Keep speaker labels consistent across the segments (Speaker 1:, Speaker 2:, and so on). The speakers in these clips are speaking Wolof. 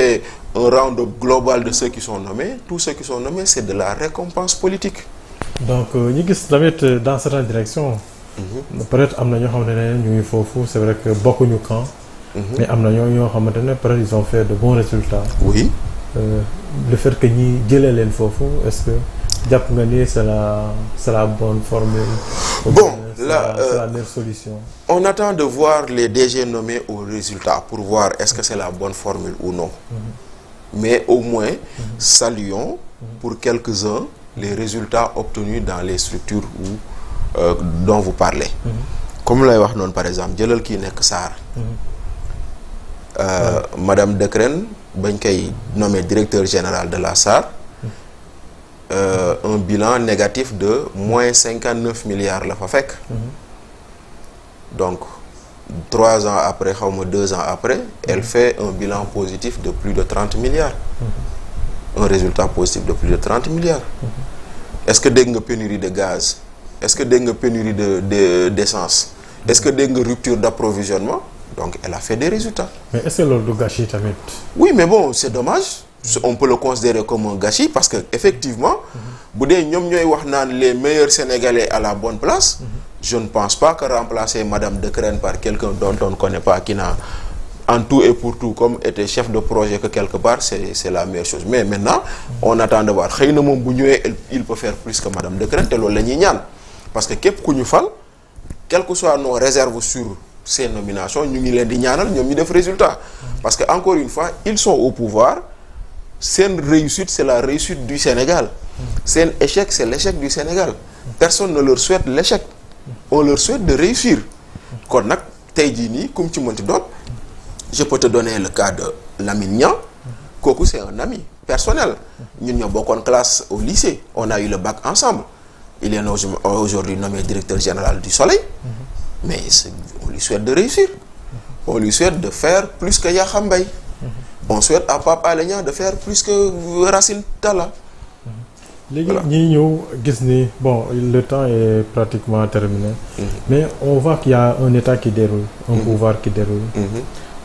Speaker 1: fait un round-up global de ceux qui sont nommés, tous ceux qui sont nommés, c'est de la récompense politique.
Speaker 2: Donc ñu gis tamit dans certaines directions. peut-être am na ñoo xamante ne ñu ngi foofu c'est vrai que bokkuñu camp. mais am na ñoo xamante ne peut-être ils ont fait de bons résultats.
Speaker 1: Oui.
Speaker 2: Le fait que ñi jëlee leen foofu est-ce que jàpp nga ni c'est la bonne formule.
Speaker 1: Bon
Speaker 2: c'est la meilleure solution.
Speaker 1: On attend de voir les DG nommés aux résultats pour voir est-ce que c'est la bonne formule ou non. Mais au moins saluons pour quelques-uns les résultats obtenus dans les structures dont vous parlez. Comme lay wax noonu par exemple jëlal kii nekk Sarr. Madame Decrène bañ koy nommé directeur général de la SAR. Un bilan négatif de moins 59 milliards la fa fekk. Donc 3 ans après xaw ma 2 ans après elle fait un bilan positif de plus de 30 milliards. Un résultat positif de plus de 30 milliards. Est-ce que dégg nga pénurie de gaz? Est-ce que dégg nga pénurie d'essence? Est-ce que dégg nga rupture d'approvisionnement? Donc elle a fait des résultats.
Speaker 2: Mais est-ce que loolu du gâchis tamit?
Speaker 1: Oui, mais bon, c'est dommage. On peut le considérer comme un gâchis parce que effectivement, bu dee ñoom ñooy wax naan les meilleurs Sénégalais à la bonne place, je ne pense pas que remplacer Madame Decrène par quelqu'un dont on ne connaît pas, qui n'a en tout et pour tout comme était chef de projet que quelque part c'est la meilleure chose. Mais maintenant, on attend de voir. Xëy na moom bu ñëwee il peut faire plus que Madame Decrène te loolu la ñuy ñaan parce que képp ku ñu fal, quelles que soient nos réserves sur ces nominations, ñu ngi leen di ñaanal ñoom ñu def résultat. Parce que encore une fois, ils sont au pouvoir. Seen réussite c'est la réussite du Sénégal. Seen échec c'est l'échec du Sénégal. Personne ne leur souhaite l'échec. On leur souhaite de réussir. Kon nag tey jii nii comme ci mënti doon, je peux te donner le cas de Lamine Niang. Kooku c'est un ami personnel. Ñun ñoo bokkoon classe au lycée. On a eu le bac ensemble. Il est aujourd'hui nommé directeur général du Soleil. Mais on lui souhaite de réussir. On lui souhaite de faire plus que Yakham Mbaye. On souhaite à Pape Alé Niang de faire plus que Racine Talla.
Speaker 2: léegi ñi ñëw gis ni bon le temps est pratiquement terminé. Mais on voit qu'il y a un état qui déroule. Un pouvoir qui déroule.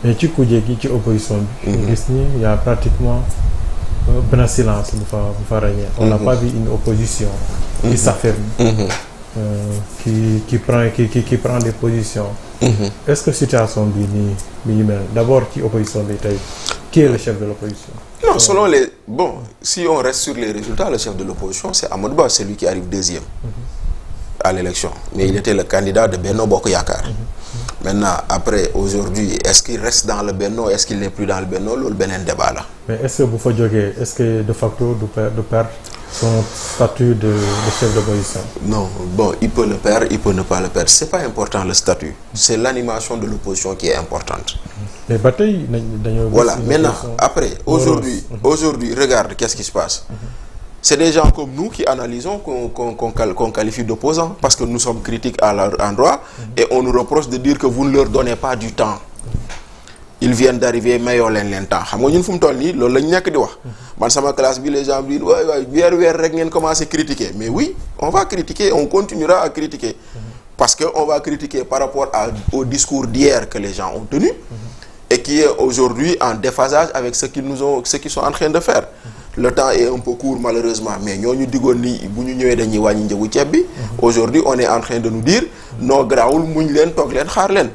Speaker 2: Mais ci kujje gi ci opposition bi. gis ni il y a pratiquement benn silence bu fa régner. On n'a pas vu une opposition. qui s'affirme. Qui prend des positions. Est-ce que situation bi nii mi ngi mel d'abord ci opposition bi tey qui est le chef de l'opposition?
Speaker 1: Non, selon les bon, si on reste sur les résultats, le chef de l'opposition c'est Amadou Ba, c'est lui qui arrive deuxième à l'élection. Mais il était le candidat de Benno Bokk Yakaar. Maintenant après aujourd'hui est-ce qu'il reste dans le Benno, est-ce qu'il n'est plus dans le Benno, loolu beneen débat la.
Speaker 2: Mais est-ce que bu fa jógee est-ce que de facto du perdre son statut de chef d'opposition?
Speaker 1: Non, bon, il peut le perdre, il peut ne pas le perdre. C'est pas important le statut. C'est l'animation de l'opposition qui est importante.
Speaker 2: Mais ba tey dañoo.
Speaker 1: Voilà, maintenant après aujourd'hui regarde qu'est-ce qui se passe. C'est des gens comme nous qui analysons qu'on qualifie d'opposants parce que nous sommes critiques à leur endroit et on nous reproche de dire que vous ne leur donnez pas du temps. Ils viennent d'arriver mayoo leen temps xam nga ñun fu mu toll nii loolu la ñu nekk di wax man sama classe bi les gens disent waay weer rek ngeen commencé critiquer mais oui on va critiquer, on continuera à critiquer parce que on va critiquer par rapport au discours d'hier que les gens ont tenu et qui est aujourd'hui en déphasage avec ce qu'ils sont en train de faire. Le temps est un peu court malheureusement mais ñooñu digoon ni bu ñu ñëwee dañuy wàññi njëgu ceeb bi. Aujourd'hui on est en train de nous dire non garaawul muñ leen toog leen xaar leen.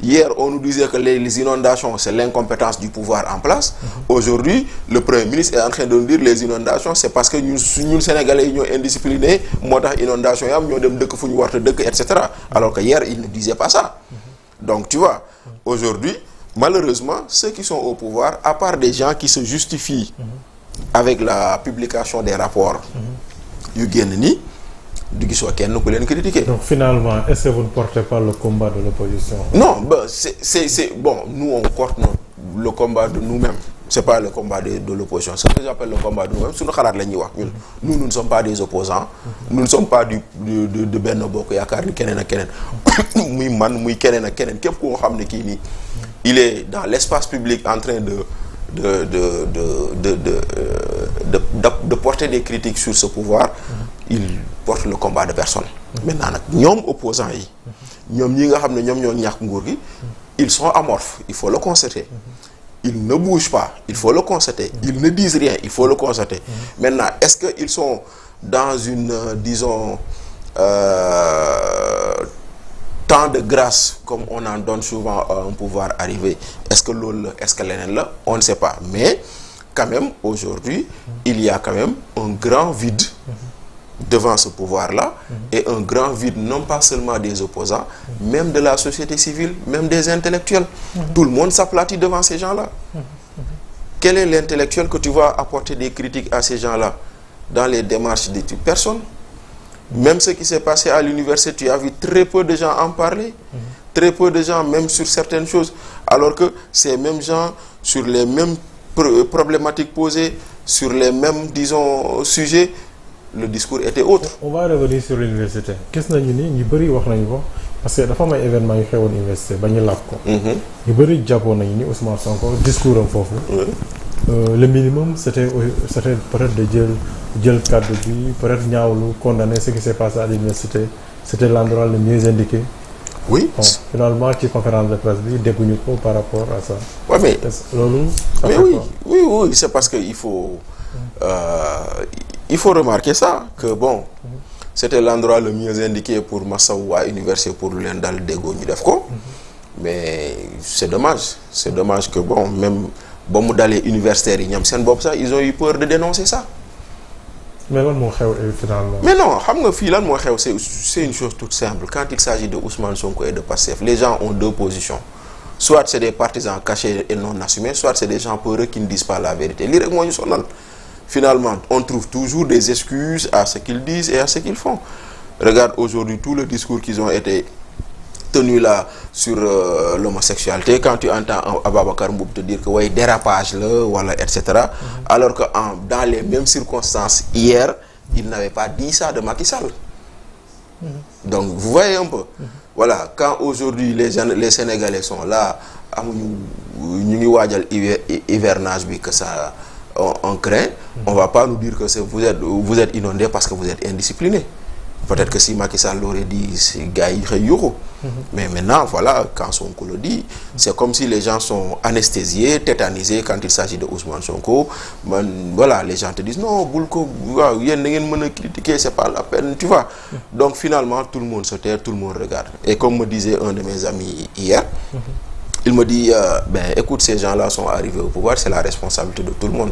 Speaker 1: Hier on nous disait que les inondations c'est l'incompétence du pouvoir en place. Aujourd'hui le Premier ministre est en train de nous dire les inondations c'est parce que ñun Sénégalais yi ñoo indisciplinés moo tax inondation yi am ñoo dem dëkk fu ñu warta dëkk et cetera alors que hier il ne disait pas ça. Donc tu vois aujourd'hui malheureusement ceux qui sont au pouvoir à part des gens qui se justifient avec la publication des rapports yu génn nii du gisoo kenn ku leen critiquer.
Speaker 2: Donc finalement est-ce que vous ne portez pas le combat de l'opposition?
Speaker 1: Non, ben c'est bon, nous on porte le combat de nous-mêmes. C'est pas le combat de l'opposition. Ce que j'appelle le combat de nous-mêmes, suñu xalaat la ñuy wax ñun. Nous ne sommes pas des opposants. Nous ne sommes pas de Benno Bokk Yaakaar ni keneen ak keneen. muy man muy keneen ak keneen képp koo xam ne kii nii il est dans l'espace public en train de porter des critiques sur ce pouvoir. Il porte le combat de personne. Maintenant nag ñoom opposants yi ñoom ñi nga xam ne ñoom ñoo ñàkk nguur gi ils sont amorphes, il faut le constater. ils ne bougent pas, il faut le constater. Ils ne disent rien, il faut le constater. Maintenant, est-ce qu'ils sont dans une, disons, temps de grâce, comme on en donne souvent à un pouvoir arrivé? Est-ce que l'autre, est-ce que l'un là? On ne sait pas. Mais, quand même, aujourd'hui, il y a quand même un grand vide devant ce pouvoir-là, et un grand vide non pas seulement des opposants, même de la société civile, même des intellectuels. Tout le monde s'aplatit devant ces gens-là. Quel est l'intellectuel que tu vas apporter des critiques à ces gens-là dans les démarches d'études? Personne. Même ce qui s'est passé à l'université, tu as vu très peu de gens en parler. Très peu de gens, même sur certaines choses. Alors que ces mêmes gens, sur les mêmes problématiques posées, sur les mêmes, disons, sujets, le discours était autre.
Speaker 2: On va revenir sur l'université. Qu'est-ce que ñu bëri wax nañu ko parce que dafa am ay événements yu xewoon université ba ñu làkk ko. ñu bëri jàppoon nañu ni Ousmane Sonko discours am foofu. Le minimum c'était peut-être de jël kàddu bi peut-être ñaawlu condamner ce qui s'est passé à l'université. C'était l'endroit le mieux indiqué.
Speaker 1: Oui.
Speaker 2: Bon, finalement ci conférence de presse bi dégguñu ko par rapport à ça.
Speaker 1: Ouais, mais
Speaker 2: loolu.
Speaker 1: Mais oui, c'est parce que il faut remarquer ça, que bon, c'était l'endroit le mieux indiqué pour Massaou à l'université pour leen dal déggoo ñu def ko. Mais c'est dommage que bon, même ba mu dalee universitaires yi ñoom seen bopp sax ils ont eu peur de dénoncer ça.
Speaker 2: Mais lan moo xew finalement.
Speaker 1: Mais non, xam nga fii lan moo xew c'est une chose toute simple. Quand il s'agit de Ousmane Sonko et de Pastef, les gens ont deux positions. Soit c'est des partisans cachés et non assumés, soit c'est des gens peureux qui ne disent pas la vérité. Lii rek moo ñu sonal. Finalement, on trouve toujours des excuses à ce qu'ils disent et à ce qu'ils font. Regarde aujourd'hui tout le discours qu'ils ont été tenus là sur l'homosexualité. Quand tu entends Ababacar Mboup te dire que ouais, dérapage là, voilà, etc. Alors que dans les mêmes circonstances, hier, il n'avait pas dit ça de Macky Sall. Donc, vous voyez un peu. Voilà, quand aujourd'hui les Sénégalais sont là, ñu ngi waajal hivernage bi que ça on craint, on va pas nous dire que vous êtes inondés parce que vous êtes indisciplinés. Peut-être que si Macky Sall l'aurait dit, ces gars ils xëy yuuxu. Mais maintenant, voilà, quand Sonko le dit, c'est comme si les gens sont anesthésiés, tétanisés quand il s'agit de Ousmane Sonko. Voilà, les gens te disent non, bul ko waaw yéen da ngeen mën a critiquer, c'est pas la peine, tu vois. Donc finalement, tout le monde se tait, tout le monde regarde. Et comme me disait un de mes amis hier, il me dit, écoute, ces gens-là sont arrivés au pouvoir, c'est la responsabilité de tout le monde.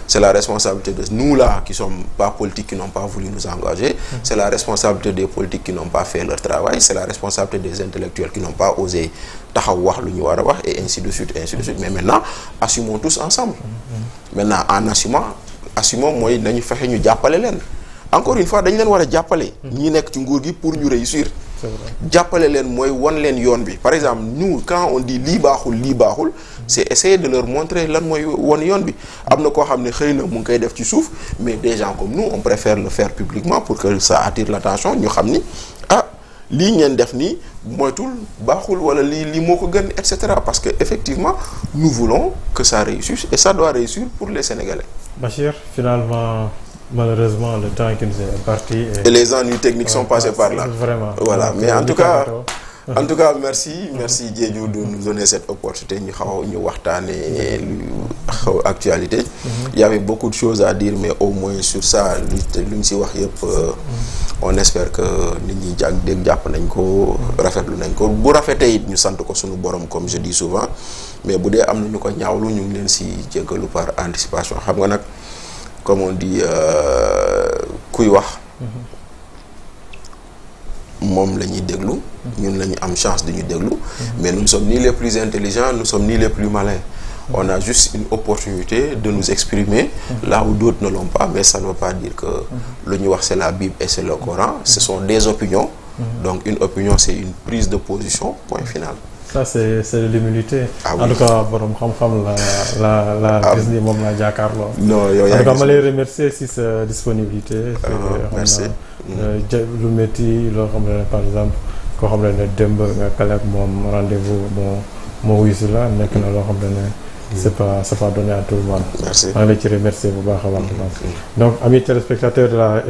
Speaker 1: C'est la responsabilité de nous là, qui ne sommes pas politiques, qui n'ont pas voulu nous engager. C'est la responsabilité des politiques qui n'ont pas fait leur travail. C'est la responsabilité des intellectuels qui n'ont pas osé taxaw wax lu ñu war a wax, et ainsi de suite, ainsi de suite. Mais maintenant, assumons tous ensemble. Maintenant, en assumons mooy nañu fexe ñu jàppale leen. Encore une fois, dañu leen war a jàppale. ñi nekk ci nguur gi pour ñu réussir. jàppale leen mooy wan leen yoon bi. Par exemple, nous quand on dit lii baaxul, c'est essayer de leur montrer lan mooy wan yoon bi. Am na koo xam ne xëy na mu ngi koy def ci suuf, mais des gens comme nous on préfère le faire publiquement pour que ça attire l'attention, ñu xam ni lii ngeen def nii moytul baaxul wala lii moo ko gën, et cetera. Parce que effectivement nous voulons que ça réussisse et ça doit réussir pour les Sénégalais.
Speaker 2: Bachir, finalement malheureusement le temps qui nous est imparti
Speaker 1: et les ennuis techniques sont passés par là.
Speaker 2: Vraiment.
Speaker 1: Voilà, mais en tout cas merci Diédhiou de nous donner cette opportunité ñu waxtaanee lu actualité. Il y avait beaucoup de choses à dire, mais au moins sur ça lu ñu ci wax yëpp on espère que nit ñi jàpp nañ ko, rafetlu nañ ko. Bu rafetee it ñu sant ko suñu borom comme je dis souvent, mais bu dee am na ñu ko ñaawlu ñu ngi leen ci jéggalu par anticipation. Xam nga nag comme on dit kuy wax moom la ñuy déglu, ñun la ñu am chance de ñu déglu, mais nous ne sommes ni les plus intelligents, nous ne sommes ni les plus malins. On a juste une opportunité de nous exprimer là où d'autres ne l'ont pas, mais ça ne veut pas dire que le ñuy wax c'est la Bible et c'est le Coran. Ce sont des opinions. Donc une opinion c'est une prise de position, point final.
Speaker 2: Ça c'est de l'humilité.
Speaker 1: Oui.
Speaker 2: En tout cas borom xam-xam la gis ni moom la jàkkaarloo.
Speaker 1: Non yow yaa
Speaker 2: ngi ma lay remercier si sa disponibilité.
Speaker 1: Merci.
Speaker 2: Lu métti loo xam ne par exemple koo xam ne démb nga kale ak moom rendez-vous moo wuyu si la nekk na loo xam ne c'est pas donné à tout le monde.
Speaker 1: Merci.
Speaker 2: maa ngi lay ci remercier bu baax a baax. Donc amis téléspectateurs de la